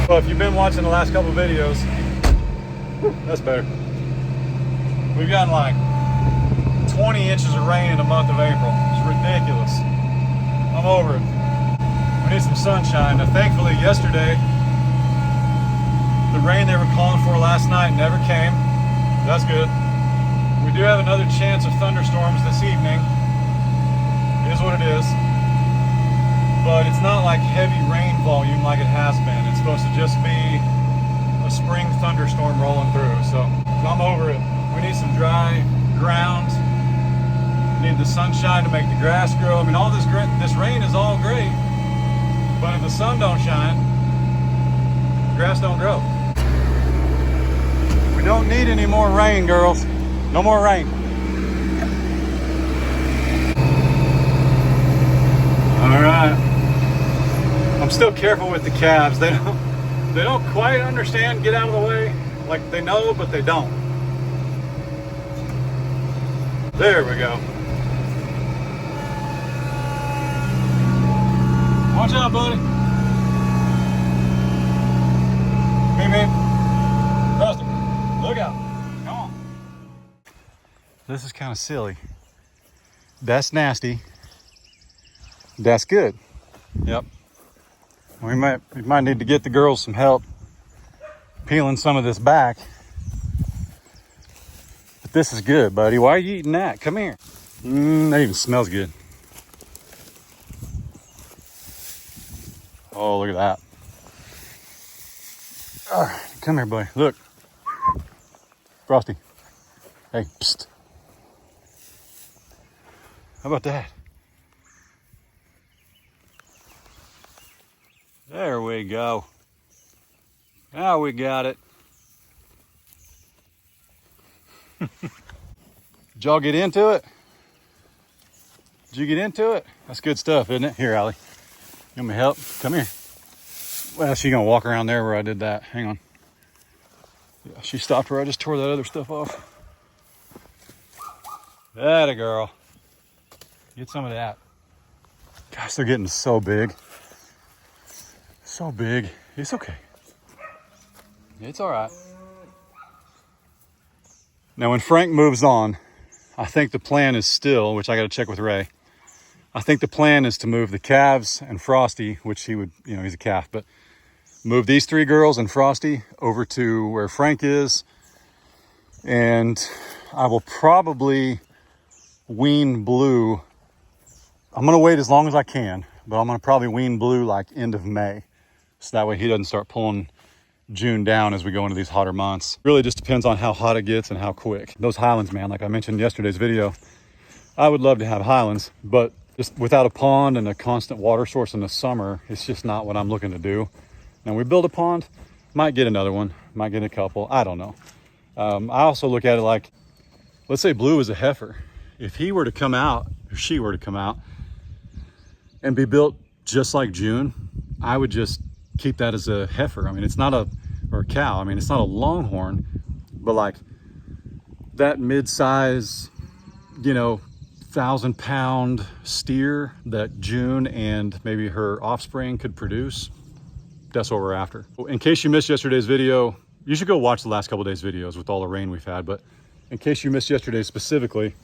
Well, if you've been watching the last couple videos, that's better. We've gotten like 20 inches of rain in the month of April. It's ridiculous. I'm over it. We need some sunshine. Now, thankfully, yesterday, the rain they were calling for last night never came. That's good. We do have another chance of thunderstorms this evening. It is what it is. But it's not like heavy rain volume like it has been. It's supposed to just be a spring thunderstorm rolling through. So I'm over it. We need some dry ground. We need the sunshine to make the grass grow. I mean, all this rain is all great, but if the sun don't shine, the grass don't grow. We don't need any more rain, girls. No more rain. All right. I'm still careful with the calves. They don't quite understand, get out of the way. Like they know, but they don't. There we go. Watch out, buddy. Meep. Dusty, look out. Come on. This is kind of silly. That's nasty. That's good. Yep. We might need to get the girls some help peeling some of this back. But this is good, buddy. Why are you eating that? Come here. That even smells good. Oh, look at that. All right, come here, buddy. Look. Frosty. Hey, psst. How about that? There we go. Now we got it. Did y'all get into it? Did you get into it? That's good stuff, isn't it? Here, Allie. You want me help? Come here. Well, she's gonna walk around there where I did that. Hang on. Yeah, she stopped where I just tore that other stuff off. That a girl. Get some of that. Gosh, they're getting so big. So big. It's okay. It's all right. Now, when Frank moves on, I think the plan is still, which I got to check with Ray. I think the plan is to move the calves and Frosty, which he would, he's a calf, but move these three girls and Frosty over to where Frank is. And I will probably wean Blue. I'm going to wait as long as I can, but I'm going to probably wean Blue like end of May. So that way he doesn't start pulling June down as we go into these hotter months. Really just depends on how hot it gets and how quick. Those Highlands, man, like I mentioned in yesterday's video, I would love to have Highlands, but just without a pond and a constant water source in the summer, it's just not what I'm looking to do. Now we build a pond, might get another one, might get a couple, I don't know. I also look at it like, let's say Blue is a heifer. If he were to come out, or she were to come out and be built just like June, I would just keep that as a heifer. I mean, it's not or a cow. I mean, it's not a longhorn, but like that mid-size, 1,000-pound steer that June and maybe her offspring could produce, that's what we're after. In case you missed yesterday's video, you should go watch the last couple days videos with all the rain we've had, but in case you missed yesterday's specifically,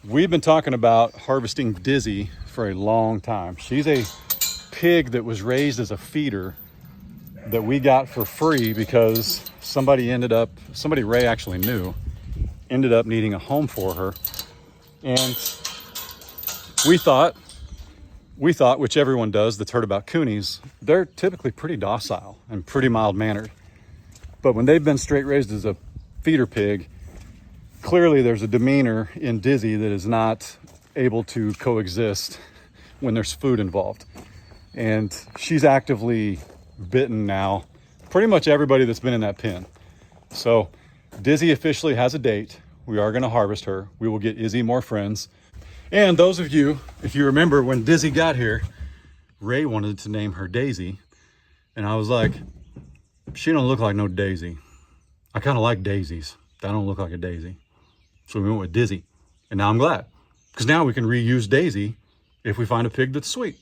we've been talking about harvesting Dizzy for a long time. She's a pig that was raised as a feeder that we got for free because somebody Ray actually knew, ended up needing a home for her. And we thought, which everyone does that's heard about coonies, they're typically pretty docile and pretty mild-mannered. But when they've been straight raised as a feeder pig, clearly there's a demeanor in Dizzy that is not able to coexist when there's food involved. And she's actively bitten now pretty much everybody that's been in that pen. So Dizzy officially has a date. We are going to harvest her. We will get Izzy more friends. And those of you, if you remember when Dizzy got here, Ray wanted to name her Daisy. And I was like, she don't look like no Daisy. I kind of like daisies. That don't look like a daisy. So we went with Dizzy. And now I'm glad, because now we can reuse Daisy if we find a pig that's sweet.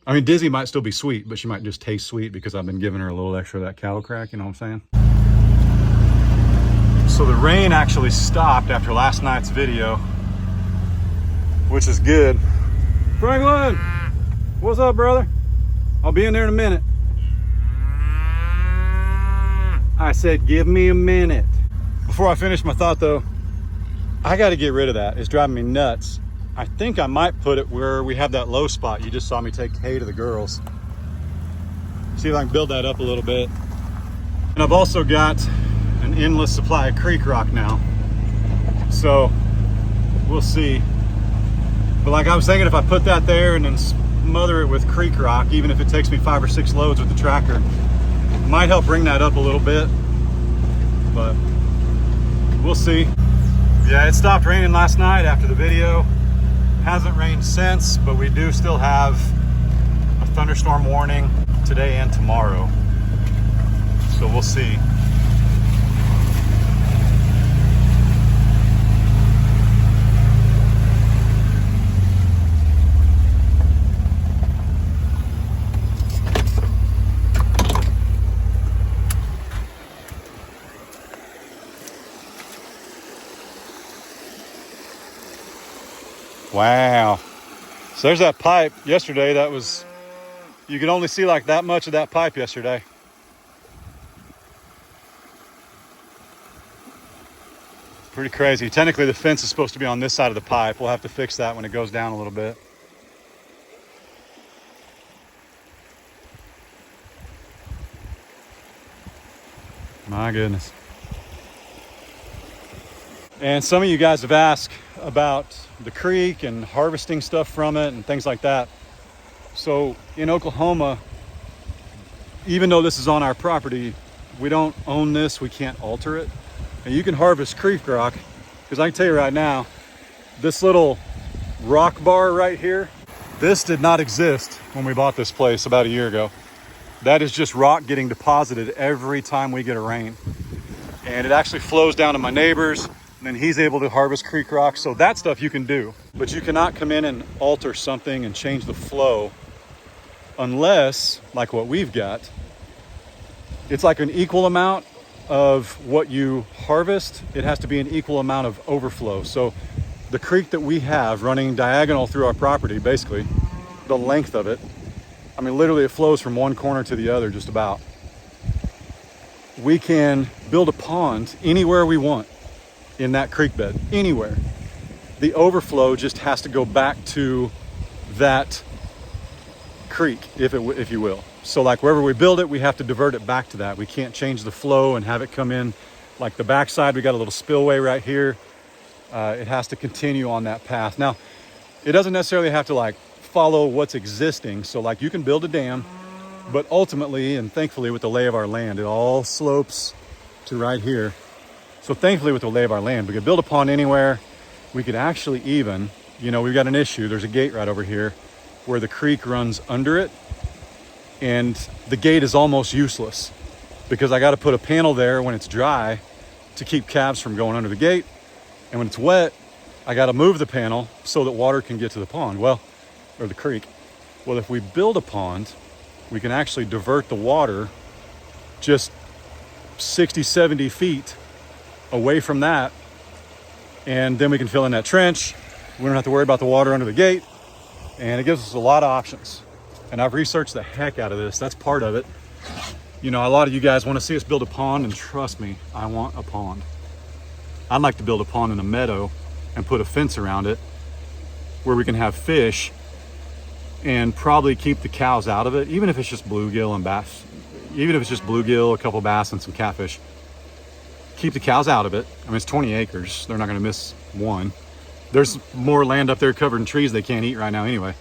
I mean, Dizzy might still be sweet, but she might just taste sweet because I've been giving her a little extra of that cattle crack, you know what I'm saying? So the rain actually stopped after last night's video, which is good. Franklin, what's up, brother? I'll be in there in a minute. I said, give me a minute. Before I finish my thought though, I got to get rid of that. It's driving me nuts. I think I might put it where we have that low spot. You just saw me take hay to the girls. See if I can build that up a little bit. And I've also got an endless supply of creek rock now. So we'll see. But like I was thinking, if I put that there and then smother it with creek rock, even if it takes me 5 or 6 loads with the tractor, it might help bring that up a little bit. But we'll see. Yeah, it stopped raining last night after the video. Hasn't rained since, but we do still have a thunderstorm warning today and tomorrow. So we'll see. Wow. So there's that pipe yesterday that was, you could only see like that much of that pipe yesterday. Pretty crazy. Technically the fence is supposed to be on this side of the pipe. We'll have to fix that when it goes down a little bit. My goodness. And some of you guys have asked about the creek and harvesting stuff from it and things like that. So in Oklahoma, even though this is on our property, we don't own this, we can't alter it. And you can harvest creek rock, because I can tell you right now, this little rock bar right here, this did not exist when we bought this place about a year ago. That is just rock getting deposited every time we get a rain. And it actually flows down to my neighbor's, and then he's able to harvest creek rock. So that stuff you can do, but you cannot come in and alter something and change the flow unless, like what we've got, it's like an equal amount of what you harvest. It has to be an equal amount of overflow. So the creek that we have running diagonal through our property, basically the length of it, I mean, literally it flows from one corner to the other, just about. We can build a pond anywhere we want in that creek bed, anywhere. The overflow just has to go back to that creek, if you will. So like wherever we build it, we have to divert it back to that. We can't change the flow and have it come in like the backside. We got a little spillway right here. It has to continue on that path. Now, it doesn't necessarily have to like follow what's existing. So like you can build a dam, but ultimately and thankfully with the lay of our land, it all slopes to right here. So thankfully with the lay of our land, we could build a pond anywhere. We could actually even, you know, we've got an issue. There's a gate right over here where the creek runs under it. And the gate is almost useless because I got to put a panel there when it's dry to keep calves from going under the gate. And when it's wet, I got to move the panel so that water can get to the pond, well, or the creek. Well, if we build a pond, we can actually divert the water just 60, 70 feet away from that. And then we can fill in that trench. We don't have to worry about the water under the gate. And it gives us a lot of options. And I've researched the heck out of this. That's part of it. You know, a lot of you guys want to see us build a pond, and trust me, I want a pond. I'd like to build a pond in a meadow and put a fence around it where we can have fish and probably keep the cows out of it, even if it's just bluegill and bass, even if it's just bluegill, a couple bass and some catfish. Keep the cows out of it. I mean, it's 20 acres. They're not going to miss one. There's more land up there covered in trees they can't eat right now anyway.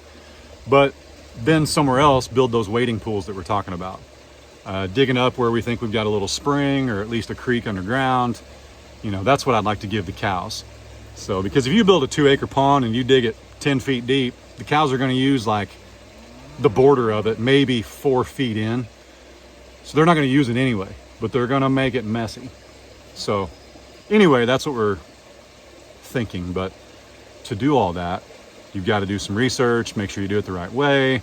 But then somewhere else, build those wading pools that we're talking about. Digging up where we think we've got a little spring or at least a creek underground. You know, that's what I'd like to give the cows. So, because if you build a 2-acre pond and you dig it 10 feet deep, the cows are going to use like the border of it, maybe 4 feet in. So they're not going to use it anyway, but they're going to make it messy. So anyway, that's what we're thinking. But to do all that, you've got to do some research, make sure you do it the right way.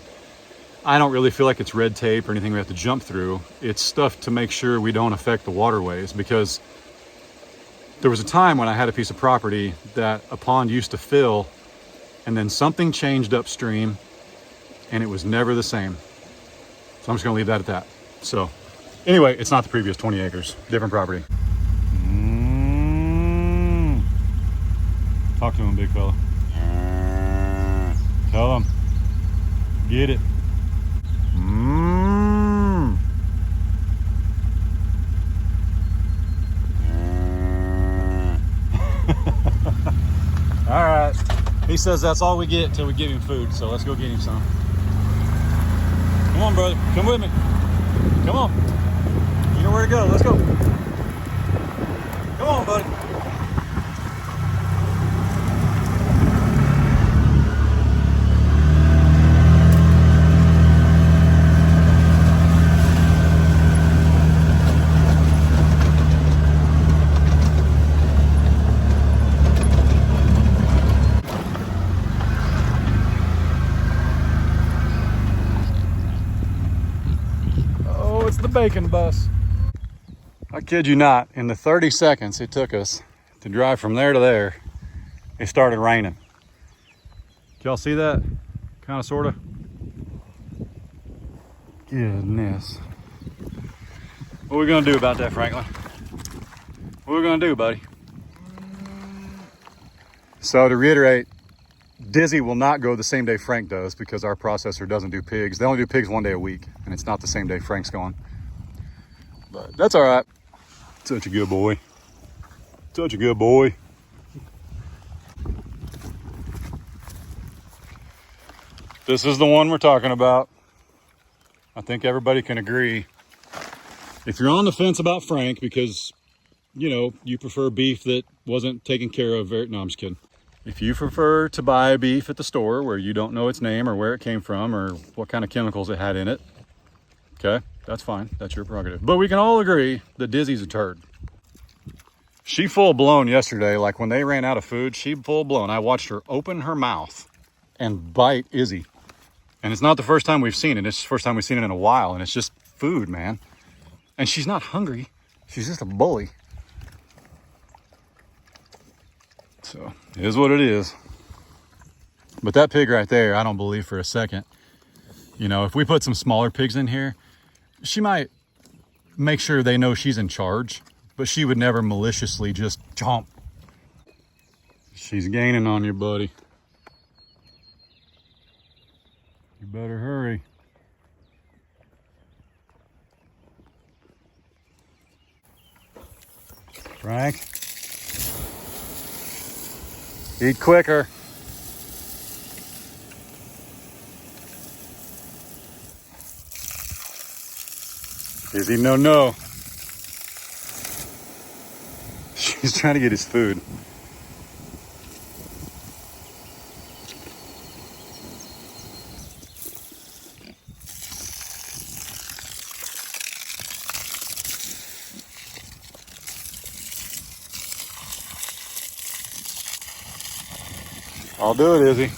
I don't really feel like it's red tape or anything we have to jump through. It's stuff to make sure we don't affect the waterways, because there was a time when I had a piece of property that a pond used to fill, and then something changed upstream and it was never the same. So I'm just gonna leave that at that. So anyway, it's not the previous 20 acres, different property. Talk to him, big fella. Tell him, get it. All right. He says that's all we get until we give him food, so let's go get him some. Come on, brother. Come with me. Come on. You know where to go. Let's go. Come on, buddy. The bacon bus. I kid you not, in the 30 seconds it took us to drive from there to there, it started raining. Did y'all see that? Kind of, sort of. Goodness. What are we gonna do about that, Franklin? What are we gonna do, buddy? So to reiterate, Dizzy will not go the same day Frank does, because our processor doesn't do pigs. They only do pigs 1 day a week, and it's not the same day Frank's going. But that's all right. Such a good boy. Such a good boy. This is the one we're talking about. I think everybody can agree. If you're on the fence about Frank because, you know, you prefer beef that wasn't taken care of very... No, I'm just kidding. If you prefer to buy beef at the store where you don't know its name or where it came from or what kind of chemicals it had in it, okay, that's fine. That's your prerogative. But we can all agree that Dizzy's a turd. She full blown yesterday, like when they ran out of food, she full blown. I watched her open her mouth and bite Izzy. And it's not the first time we've seen it. It's the first time we've seen it in a while. And it's just food, man. And she's not hungry. She's just a bully. So it is what it is. But that pig right there, I don't believe for a second. You know, if we put some smaller pigs in here, she might make sure they know she's in charge, but she would never maliciously just jump. She's gaining on you, buddy. You better hurry. Frank, eat quicker. Is he no? She's trying to get his food. I'll do it, Izzy.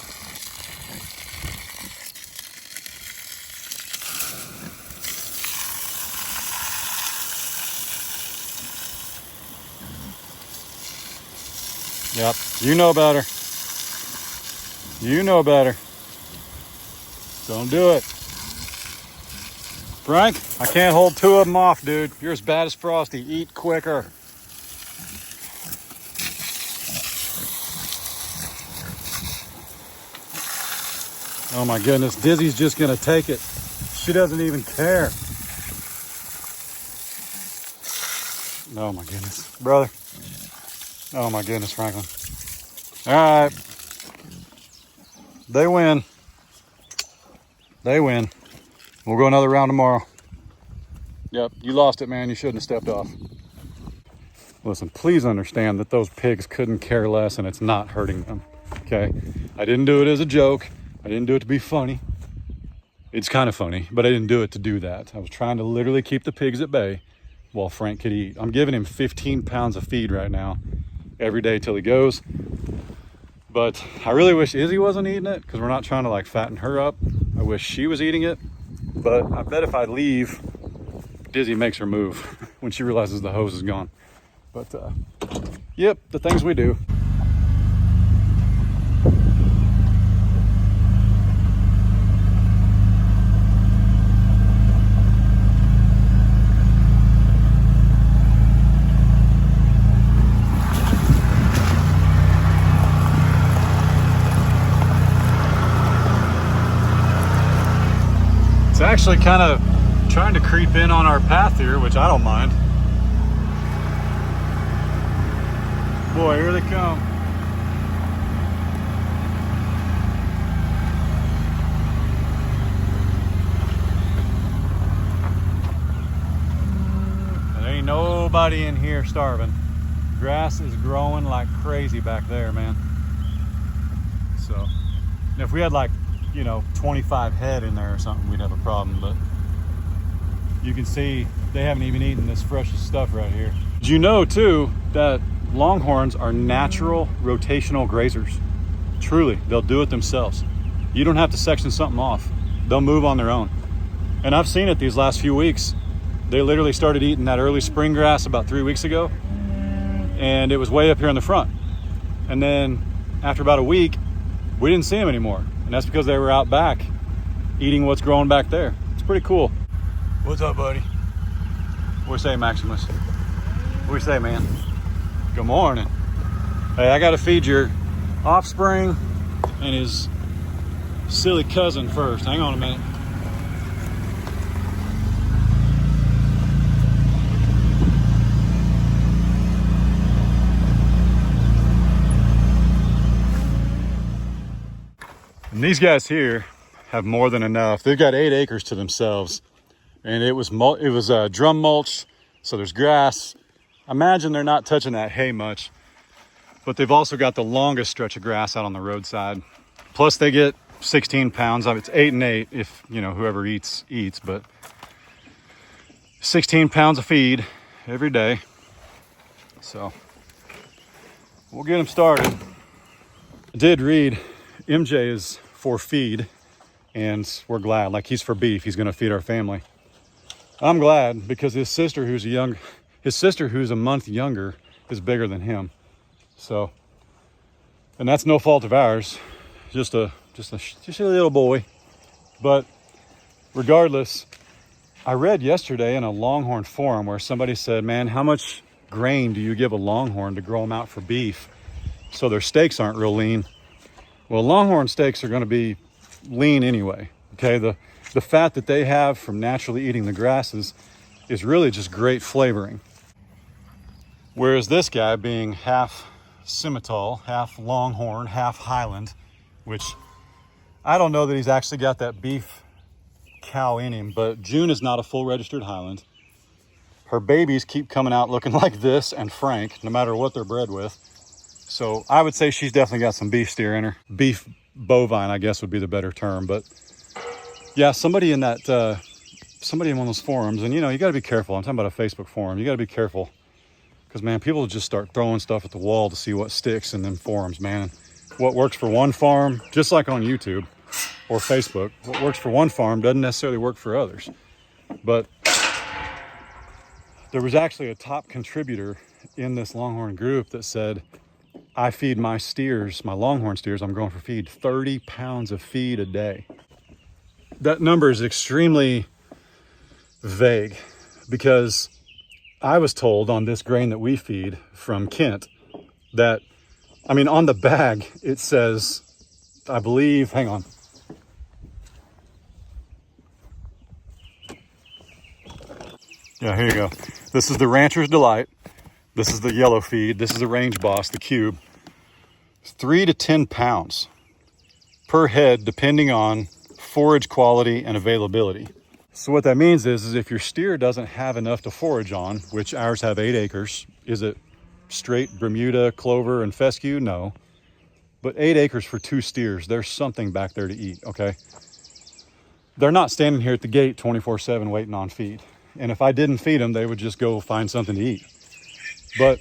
Yep, you know better. You know better. Don't do it. Frank, I can't hold two of them off, dude. You're as bad as Frosty. Eat quicker. Oh my goodness, Dizzy's just gonna take it. She doesn't even care. Oh my goodness, brother. Oh my goodness, Franklin. All right. They win. They win. We'll go another round tomorrow. Yep, you lost it, man. You shouldn't have stepped off. Listen, please understand that those pigs couldn't care less and it's not hurting them, okay? I didn't do it as a joke. I didn't do it to be funny. It's kind of funny, but I didn't do it to do that. I was trying to literally keep the pigs at bay while Frank could eat. I'm giving him 15 pounds of feed right now every day till he goes. But I really wish Izzy wasn't eating it because we're not trying to like fatten her up. I wish she was eating it But I bet if I leave, Dizzy makes her move when she realizes the hose is gone. But yep, the things we do. It's actually kind of trying to creep in on our path here, which I don't mind. Boy, here they come. There ain't nobody in here starving. Grass is growing like crazy back there, man. So, if we had like, 25 head in there or something, we'd have a problem, but you can see they haven't even eaten this freshest stuff right here. Did you know too that longhorns are natural rotational grazers? Truly, they'll do it themselves. You don't have to section something off. They'll move on their own. And I've seen it these last few weeks. They literally started eating that early spring grass about 3 weeks ago, and it was way up here in the front. And then after about a week, we didn't see them anymore. And that's because they were out back eating what's growing back there. It's pretty cool. What's up, buddy? What do you say, Maximus? What do you say, man? Good morning. Hey, I gotta feed your offspring and his silly cousin first. Hang on a minute. And these guys here have more than enough. They've got 8 acres to themselves, and it was drum mulch, so there's grass. Imagine they're not touching that hay much, but they've also got the longest stretch of grass out on the roadside. Plus they get 16 pounds of it's 8 and 8 if whoever eats, but 16 pounds of feed every day. So we'll get them started. I did read MJ is for feed, and we're glad. Like, he's for beef. He's going to feed our family. I'm glad because his sister, who's a month younger, is bigger than him. So, and that's no fault of ours. Just a little boy. But regardless, I read yesterday in a Longhorn forum where somebody said, "Man, how much grain do you give a Longhorn to grow them out for beef so their steaks aren't real lean?" Well, Longhorn steaks are going to be lean anyway. Okay, the fat that they have from naturally eating the grasses is really just great flavoring. Whereas this guy, being half Simmental, half Longhorn, half Highland, which I don't know that he's actually got that beef cow in him, but June is not a full registered Highland. Her babies keep coming out looking like this and Frank, no matter what they're bred with. So I would say she's definitely got some beef steer in her. Beef bovine, I guess, would be the better term. But yeah, somebody in one of those forums, and you got to be careful. I'm talking about a Facebook forum. You got to be careful because, man, people just start throwing stuff at the wall to see what sticks in them forums, man. What works for one farm, just like on YouTube or Facebook, what works for one farm doesn't necessarily work for others. But there was actually a top contributor in this Longhorn group that said, "I feed my steers, my Longhorn steers, I'm going for feed 30 pounds of feed a day." That number is extremely vague because I was told on this grain that we feed from Kent that, on the bag, it says, I believe, hang on. Yeah, here you go. This is the Rancher's Delight. This is the yellow feed. This is the Range Boss, the cube. 3 to 10 pounds per head, depending on forage quality and availability. So what that means is if your steer doesn't have enough to forage on, which ours have 8 acres, is it straight Bermuda, clover, and fescue? No. But 8 acres for 2 steers, there's something back there to eat, okay? They're not standing here at the gate 24/7 waiting on feed. And if I didn't feed them, they would just go find something to eat. But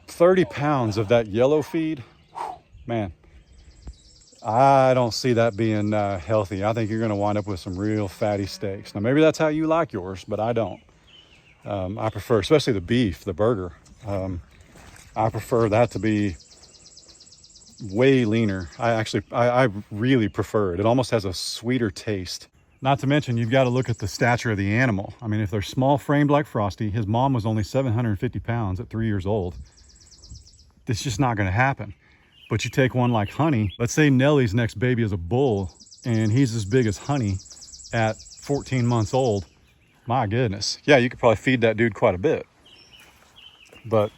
30 pounds of that yellow feed, man, I don't see that being healthy. I think you're going to wind up with some real fatty steaks. Now, maybe that's how you like yours, but I don't. I prefer, especially the beef, the burger. I prefer that to be way leaner. I really prefer it. It almost has a sweeter taste. Not to mention, you've got to look at the stature of the animal. I mean, if they're small framed like Frosty, his mom was only 750 pounds at 3 years old. It's just not going to happen. But you take one like Honey, let's say Nellie's next baby is a bull and he's as big as Honey at 14 months old. My goodness. Yeah, you could probably feed that dude quite a bit. But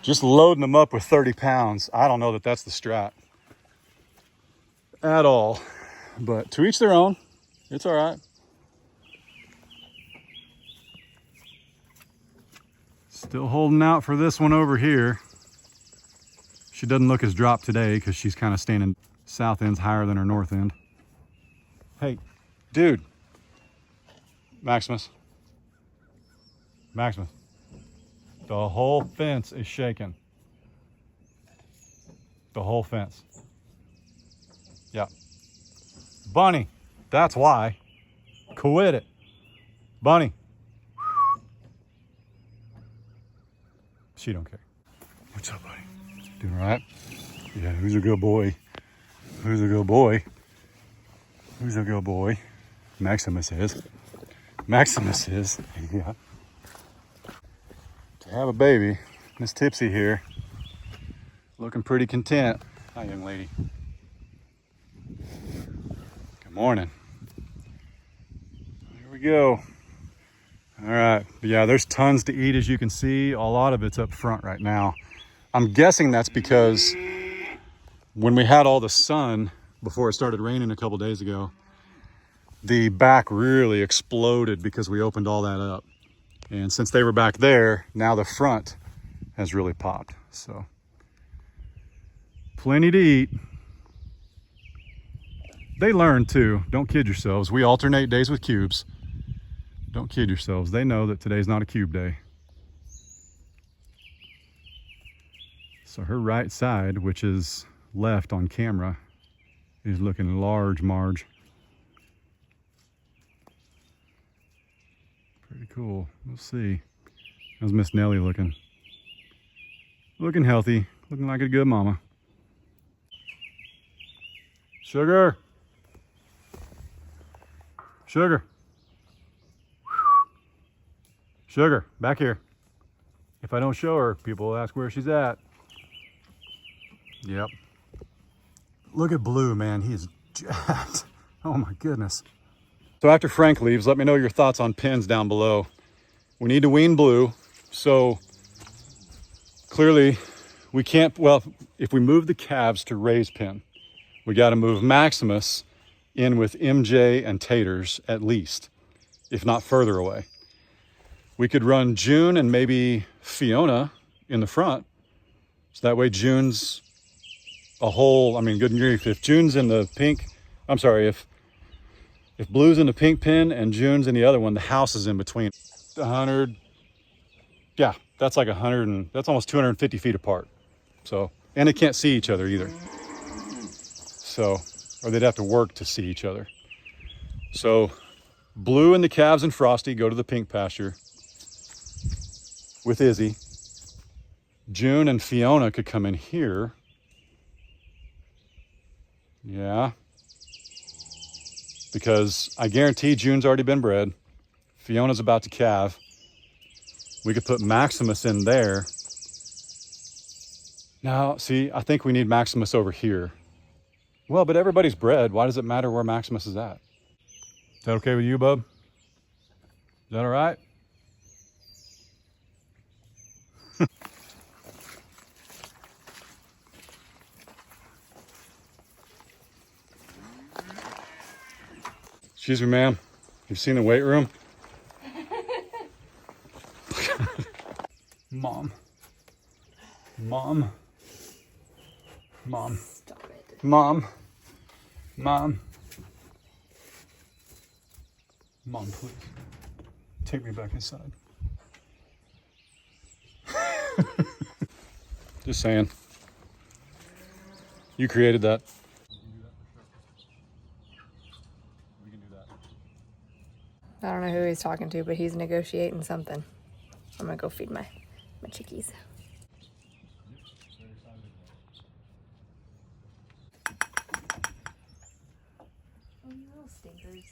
just loading them up with 30 pounds, I don't know that that's the strat at all. But to each their own. It's all right. Still holding out for this one over here. She doesn't look as dropped today because she's kind of standing south end's higher than her north end. Hey, dude. Maximus. Maximus. The whole fence is shaking. The whole fence. Yeah. Bunny. That's why. Quit it. Bunny. She don't care. What's up, buddy? Doing all right? Yeah, who's a good boy? Who's a good boy? Who's a good boy? Maximus is. Maximus is. Yeah. To have a baby, Miss Tipsy here, looking pretty content. Hi, young lady. Good morning. Here we go. All right. Yeah, there's tons to eat, as you can see. A lot of it's up front right now. I'm guessing that's because when we had all the sun before it started raining a couple days ago, the back really exploded because we opened all that up. And since they were back there, now the front has really popped. So plenty to eat. They learn too. Don't kid yourselves. We alternate days with cubes. Don't kid yourselves. They know that today's not a cube day. So her right side, which is left on camera, is looking large, Marge. Pretty cool. We'll see. How's Miss Nellie looking? Looking healthy. Looking like a good mama. Sugar. Sugar. Sugar, back here. If I don't show her, people will ask where she's at. Yep. Look at Blue, man. He is jacked. Oh my goodness. So after Frank leaves, let me know your thoughts on pens down below. We need to wean Blue. So clearly we can't, well, if we move the calves to raise pen, we got to move Maximus in with MJ and Taters at least, if not further away. We could run June and maybe Fiona in the front. So that way June's a whole, I mean, good grief, if June's in the pink, I'm sorry, if Blue's in the pink pen and June's in the other one, the house is in between. 100, yeah, that's like 100 and that's almost 250 feet apart. So, and they can't see each other either. So, or they'd have to work to see each other. So Blue and the calves and Frosty go to the pink pasture with Izzy. June and Fiona could come in here. Yeah. Because I guarantee June's already been bred. Fiona's about to calve. We could put Maximus in there. Now, see, I think we need Maximus over here. Well, but everybody's bred. Why does it matter where Maximus is at? Is that okay with you, bub? Is that all right? Excuse me, ma'am. You've seen the weight room? Mom. Mom. Mom. Stop it. Mom. Mom. Mom, please. Take me back inside. Just saying. You created that. I don't know who he's talking to, but he's negotiating something. I'm gonna go feed my chickies. Oh, you little stinkers.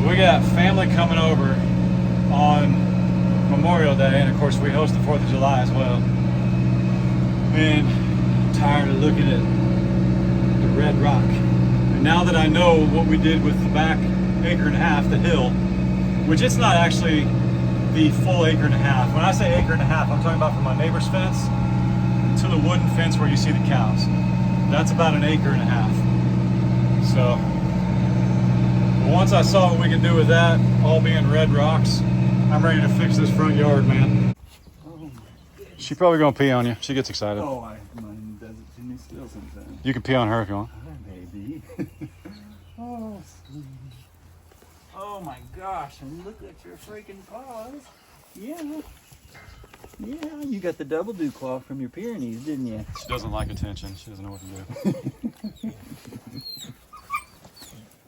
We got family coming over on Memorial Day, and of course we host the 4th of July as well. And I'm tired of looking at the red rock. And now that I know what we did with the back 1.5 acres, the hill, which it's not actually the full 1.5 acres. When I say 1.5 acres, I'm talking about from my neighbor's fence to the wooden fence where you see the cows. That's about 1.5 acres. So once I saw what we could do with that, all being red rocks, I'm ready to fix this front yard, man. Oh my She's probably gonna pee on you. She gets excited. Oh, mine does it to me still sometimes. You can pee on her if you want. Hi, baby. Oh, sweet. Oh my gosh, and look at your freaking paws. Yeah. Yeah, you got the double dew claw from your Pyrenees, didn't you? She doesn't like attention. She doesn't know what to do.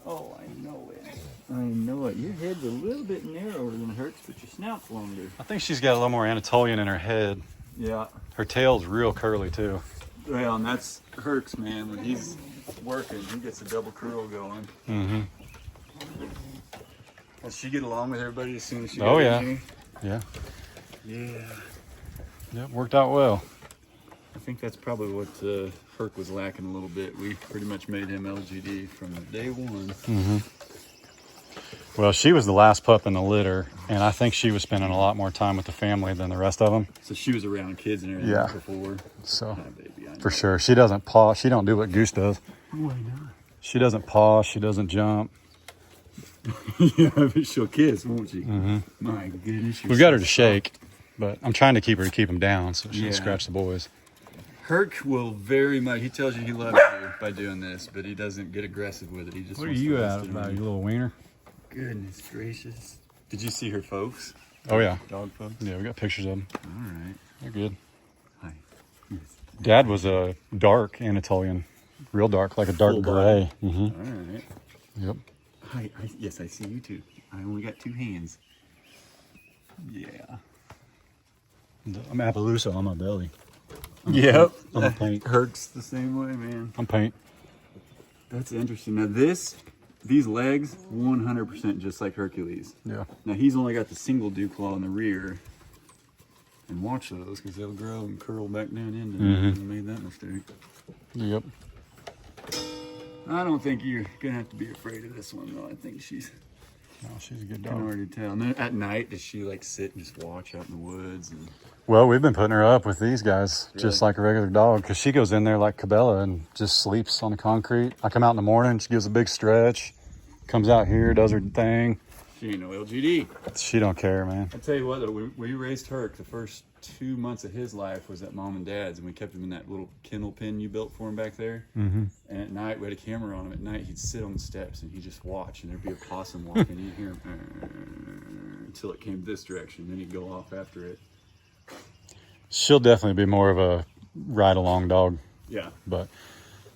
Oh, I know it. I know it. Your head's a little bit narrower than Herc's, but your snout's longer. I think she's got a little more Anatolian in her head. Yeah. Her tail's real curly too. Well, and that's Herc's, man. When he's working, he gets a double curl going. Mm-hmm. Does she get along with everybody as soon as she Oh, got yeah. in here? Yeah. Yeah. Yep, worked out well. I think that's probably what Herc was lacking a little bit. We pretty much made him LGD from day one. Mm-hmm. Well, she was the last pup in the litter, and I think she was spending a lot more time with the family than the rest of them. So she was around kids and everything Yeah. before. So, Baby, I know. for sure. She doesn't paw. She don't do what Goose does. Why not? She doesn't paw. She doesn't jump. Yeah, but she'll kiss, won't she? Mm-hmm. My goodness. We've got her to shake, but I'm trying to keep her to keep them down so she Yeah. can scratch the boys. Herc will very much, he tells you he loves you by doing this, but he doesn't get aggressive with it. He just What are wants you to at rest it about, on you little wiener? Goodness gracious. Did you see her folks? Oh, yeah. Dog folks? Yeah, we got pictures of them. All right. They're good. Hi. Yes. Dad was a dark Anatolian, real dark, like a dark Full gray. body. Mm-hmm. All right. Yep. Hi. Yes, I see you too. I only got 2 hands. Yeah. I'm Appaloosa on my belly. Yep. I'm a paint. Herc's the same way, man. I'm paint. That's interesting. Now these legs, 100% just like Hercules. Yeah. Now he's only got the single dew claw in the rear. And watch those, because they'll grow and curl back down into them. I made that mistake. Yep. I don't think you're gonna have to be afraid of this one though. I think she's, No, she's a good I can dog. already tell. And then at night, does she like sit and just watch out in the woods? And Well, we've been putting her up with these guys, just Really? like a regular dog, because she goes in there like Cabela and just sleeps on the concrete. I come out in the morning, she gives a big stretch, comes out here, does her thing. she ain't no LGD. She don't care, man. I tell you what though, we raised Herc. The first 2 months of his life was at Mom and Dad's, and we kept him in that little kennel pen you built for him back there. Mm-hmm. And at night, we had a camera on him. At night, he'd sit on the steps and he'd just watch, and there'd be a possum walking. You'd hear him until it came this direction. Then he'd go off after it. She'll definitely be more of a ride-along dog, Yeah, but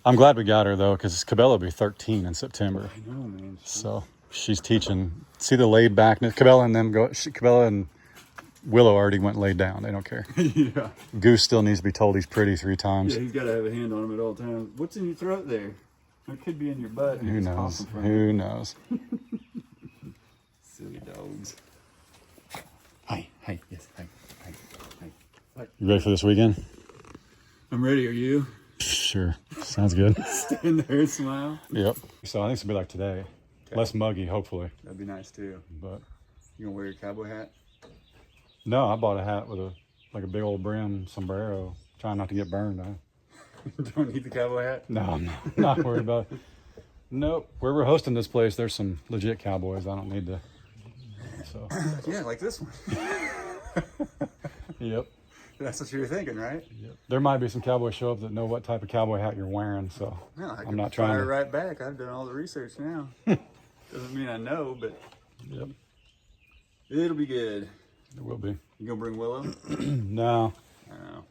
I'm glad we got her, though, because Cabela will be 13 in September. I know, man. So she's teaching. See the laid backness. Cabela and them go. Cabela and Willow already went laid down. They don't care. Yeah. Goose still needs to be told he's pretty 3 times. Yeah, he's got to have a hand on him at all times. What's in your throat there? It could be in your butt. Who knows? Who knows? Silly dogs. Hi, yes, hi. You ready for this weekend? I'm ready. Are you? Sure. Sounds good. Stand there and smile. Yep. So I think it's gonna be like today. Okay. Less muggy, hopefully. That'd be nice too. But You gonna wear your cowboy hat? no, I bought a hat with a big old brim sombrero. Trying not to get burned. Don't need the cowboy hat? No, I'm not worried about it. Nope. Where we're hosting this place, there's some legit cowboys. I don't need to. So. Yeah, like this one. Yep. That's what you were thinking, right? Yep. There might be some cowboys show up that know what type of cowboy hat you're wearing. So No, I I'm can not trying fire to. right back. I've done all the research now. Doesn't mean I know, but Yep. It'll be good. It will be. You gonna bring Willow? No. No.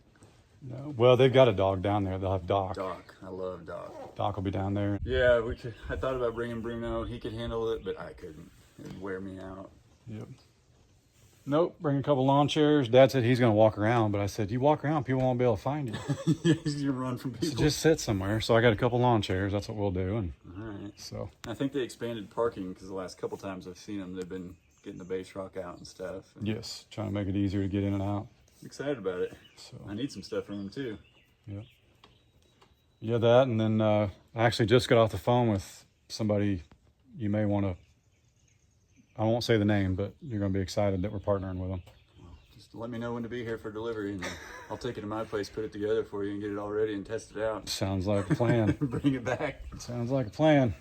No. Well, they've got a dog down there. They'll have Doc. Doc. I love Doc. Doc will be down there. Yeah, I thought about bringing Bruno. He could handle it, but I couldn't. It'd wear me out. Yep. Nope, bring a couple lawn chairs. Dad said he's going to walk around, but I said, you walk around, people won't be able to find you. You run from people. So just sit somewhere. So I got a couple lawn chairs. That's what we'll do. And all right. so I think they expanded parking because the last couple times I've seen them, they've been getting the base rock out and stuff. And yes, trying to make it easier to get in and out. I'm excited about it. So I need some stuff from them too. yeah. Yeah, that. And then I actually just got off the phone with somebody you may want to, I won't say the name, but you're going to be excited that we're partnering with them. Just let me know when to be here for delivery, and I'll take it to my place, put it together for you, and get it all ready and test it out. Sounds like a plan. Bring it back. Sounds like a plan.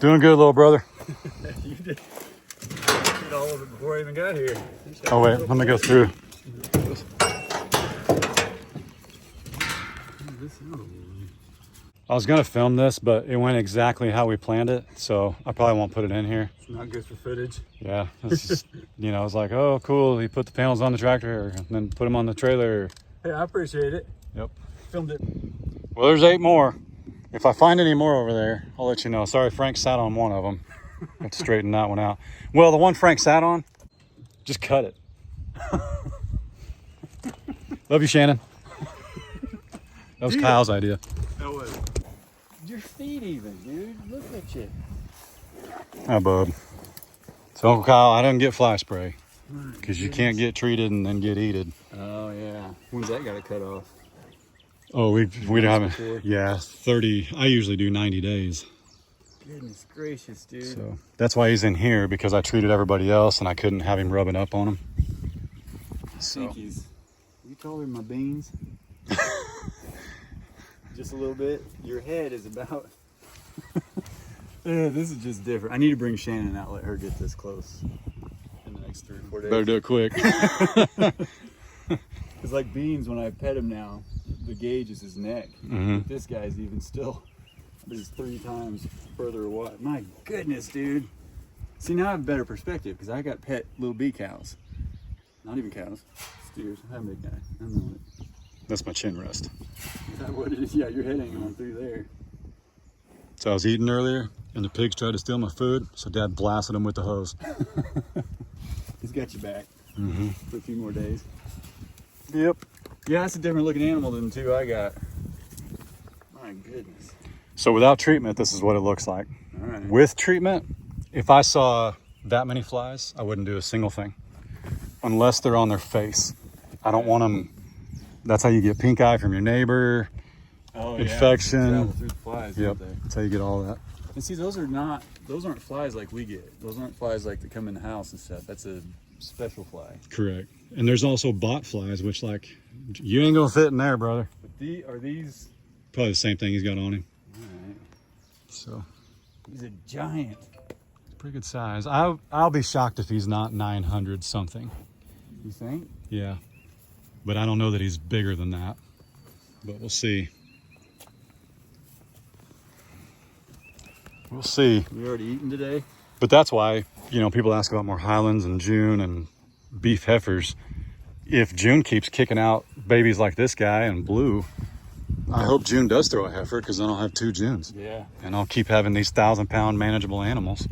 Doing good, little brother. You did all of it before I even got here. Oh wait, let me go through. I was gonna film this, but it went exactly how we planned it, so I probably won't put it in here. It's not good for footage. Yeah, it's just, you know, it's like, oh, cool. He put the panels on the tractor, and then put them on the trailer. Hey, I appreciate it. Yep. Filmed it. Well, there's 8 more. If I find any more over there, I'll let you know. Sorry, Frank sat on one of them. Have to straighten that one out. Well, the one Frank sat on, just cut it. Love you, Shannon. That was Kyle's idea. That was. Your feet even, dude. Look at you. Hi, bub. So, Uncle Kyle, I didn't get fly spray because you can't get treated and then get eated. Oh, yeah. When's that got to cut off? Oh, we haven't. Before? Yeah, 30. I usually do 90 days. Goodness gracious, dude. So that's why he's in here, because I treated everybody else and I couldn't have him rubbing up on him. So. Pinkies. You call her my beans? Just a little bit. Your head is about. Yeah, this is just different. I need to bring Shannon out, let her get this close in the next 3 or 4 days. Better do it quick. It's like Beans, when I pet him now, the gauge is his neck. Mm-hmm. But this guy's even still, he's 3 times further wide. My goodness, dude. See, now I have a better perspective because I got pet little bee cows. Not even cows, steers. I'm a big guy. I know it. That's my chin rest. Is that what it is? Yeah, your head ain't going through there. So I was eating earlier and the pigs tried to steal my food, so Dad blasted them with the hose. He's got you back for a few more days. Yep. Yeah, that's a different looking animal than the 2 I got. My goodness. So without treatment, this is what it looks like. All right. With treatment, if I saw that many flies, I wouldn't do a single thing. Unless they're on their face. I don't want them. That's how you get pink eye from your neighbor. Oh, infection. Yeah. Travel through the flies, Yep. don't they? That's how you get all that. And see, those aren't flies like we get. Those aren't flies like that come in the house and stuff. That's a special fly. Correct. And there's also bot flies, which, like, you ain't gonna fit in there, brother. But are these? Probably the same thing he's got on him. All right. So He's a giant. pretty good size. I'll be shocked if he's not 900 something. You think? Yeah. But I don't know that he's bigger than that. But we'll see. We'll see. You already eaten today? But that's why, you know, people ask about more Highlands and June and beef heifers. If June keeps kicking out babies like this guy and Blue, I hope June does throw a heifer, because then I'll have 2 Junes. Yeah. And I'll keep having these 1,000-pound manageable animals,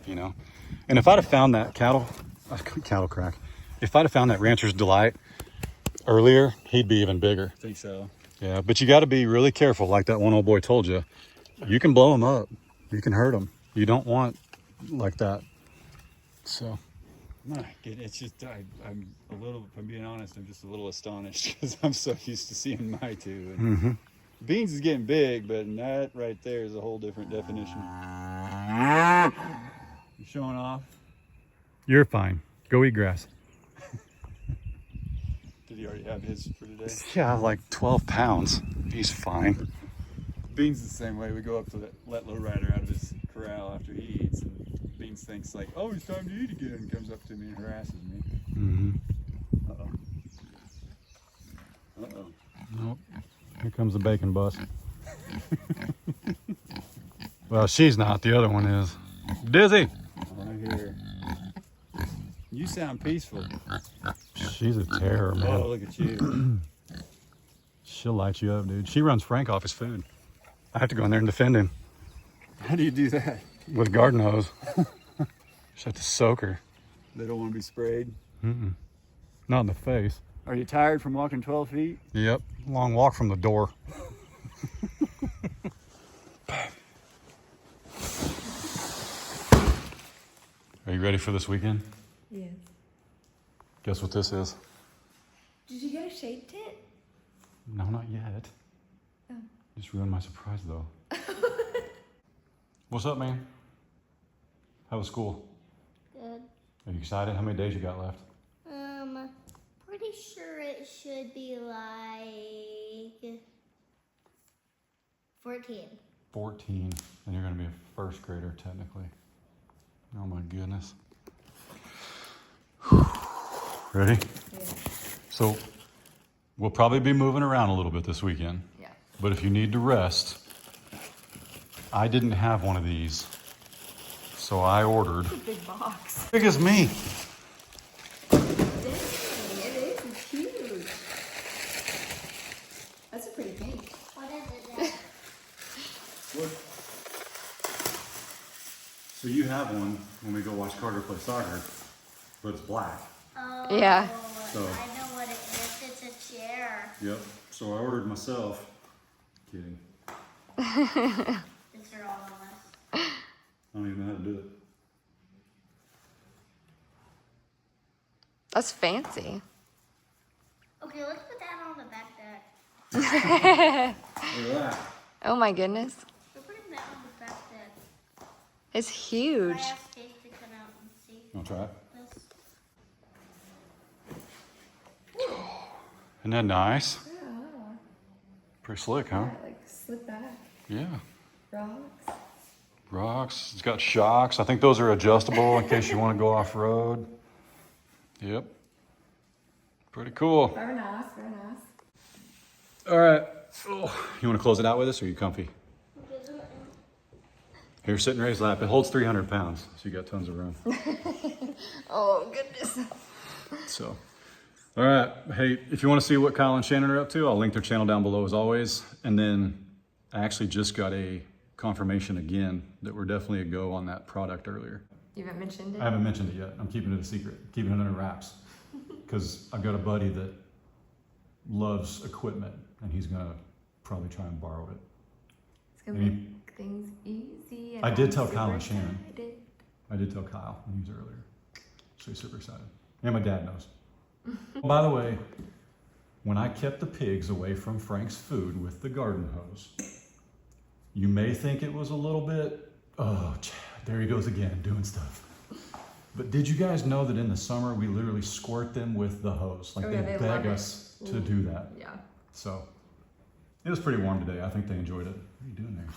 you know. And if I'd have found that cattle crack, if I'd have found that Rancher's Delight earlier, he'd be even bigger. I think so. Yeah, but you got to be really careful, like that one old boy told you. You can blow them up. You can hurt them. You don't want like that. So. My goodness, it's just, I'm a little, if I'm being honest, I'm just a little astonished because I'm so used to seeing my 2. And Beans is getting big, but that right there is a whole different definition. You showing off? You're fine. Go eat grass. Did he already have his for today? Yeah, like 12 pounds. He's fine. Beans is the same way. We go up to let Lowrider out of his corral after he eats, and Beans thinks like, oh, it's time to eat again, and comes up to me and harasses me. Mm-hmm. Uh-oh. Uh-oh. Nope. Here comes the bacon bus. Well, she's not. The other one is. Dizzy. Right here. You sound peaceful. She's a terror, man. Oh, look at you. She'll light you up, dude. She runs Frank off his food. I have to go in there and defend him How do you do that? with a garden hose. Just have to soak her. They don't want to be sprayed. Not in the face. Are you tired from walking 12 feet? Yep. Long walk from the door. Are you ready for this weekend? Yes. Guess what this is? Did you get a shade tent? No, not yet. Oh. Just ruined my surprise, though. What's up, man? How was school? Good. Are you excited? How many days you got left? Pretty sure it should be like 14. 14, and you're going to be a first grader, technically. Oh, my goodness. Ready? Yeah. So, we'll probably be moving around a little bit this weekend. Yeah. But if you need to rest, I didn't have one of these. So I ordered. It's a big box. Big as me. Dang, it is. It's huge. That's a pretty pink. What is it then? So you have one when we go watch Carter play soccer, but it's black. Oh, Yeah. So- I know what it is. It's a chair. Yep. So I ordered myself. Kidding. It's for all of us. I don't even know how to do it. That's fancy. Okay, let's put that on the back deck. Look at that. Oh my goodness. We're putting that on the back deck. It's huge. I asked Kate to come out and see You want to try it? this. Isn't that nice? Yeah. Pretty slick, huh? Like slip back. Yeah. Rocks. Rocks. It's got shocks. I think those are adjustable in case you want to go off road. Yep. Pretty cool. Very nice. Very nice. All right. Oh, you want to close it out with us, or are you comfy? Here, sit and raise lap. It holds 300 pounds, so you got tons of room. Oh goodness. So, all right. Hey, if you want to see what Kyle and Shannon are up to, I'll link their channel down below as always. And then I actually just got a confirmation again that we're definitely a go on that product earlier. You haven't mentioned it? I haven't mentioned it yet. I'm keeping it a secret, keeping it under wraps. Because I've got a buddy that loves equipment, and he's going to probably try and borrow it. It's gonna make things easy. And I did I'm tell super Kyle and Shannon. excited. I did tell Kyle when he was earlier. So he's super excited. And my dad knows. By the way, when I kept the pigs away from Frank's food with the garden hose, you may think it was a little bit, oh, Chad, there he goes again, doing stuff. But did you guys know that in the summer, we literally squirt them with the hose? Like Oh, yeah, they they beg love it. us to do that. Yeah. So it was pretty warm today. I think they enjoyed it. What are you doing there?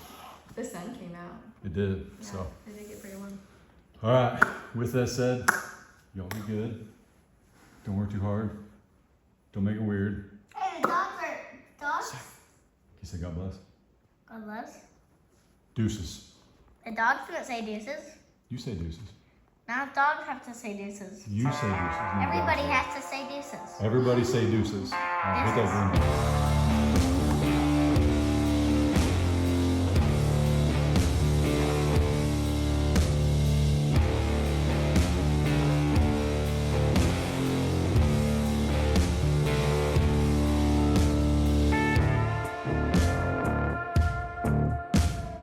The sun came out. It did, Yeah. so. They did get pretty warm. All right, with that said, y'all be good. Don't work too hard. Don't make it weird. Hey, the dogs are dogs. You say God bless. God bless. Deuces. The dogs don't say deuces. You say deuces. Now dogs have to say deuces. You say deuces. No, Everybody God has to say deuces. says. Everybody say deuces. All right, hit that green.